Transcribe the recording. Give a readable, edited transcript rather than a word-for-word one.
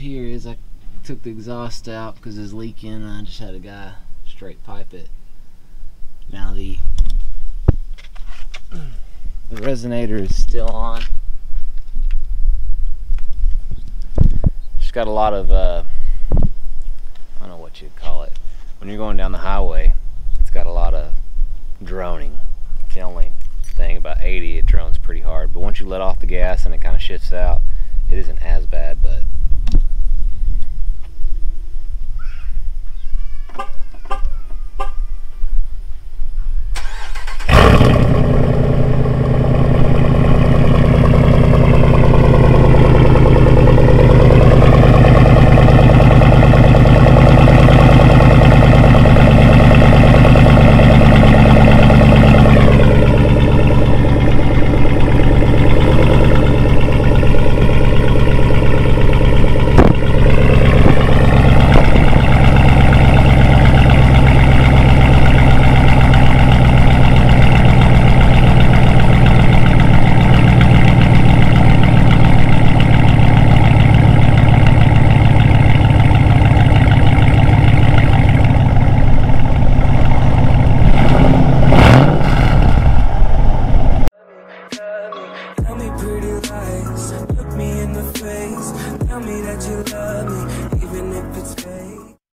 here is I took the exhaust out because it's leaking, and I just had a guy straight pipe it. Now the resonator is still on. Just got a lot of I don't know what you'd call it. When you're going down the highway, it's got a lot of droning. It's the only thing. About 80, it drones pretty hard, but once you let off the gas and it kind of shifts out, it isn't as bad. But Look me in the face, tell me that you love me, even if it's fake.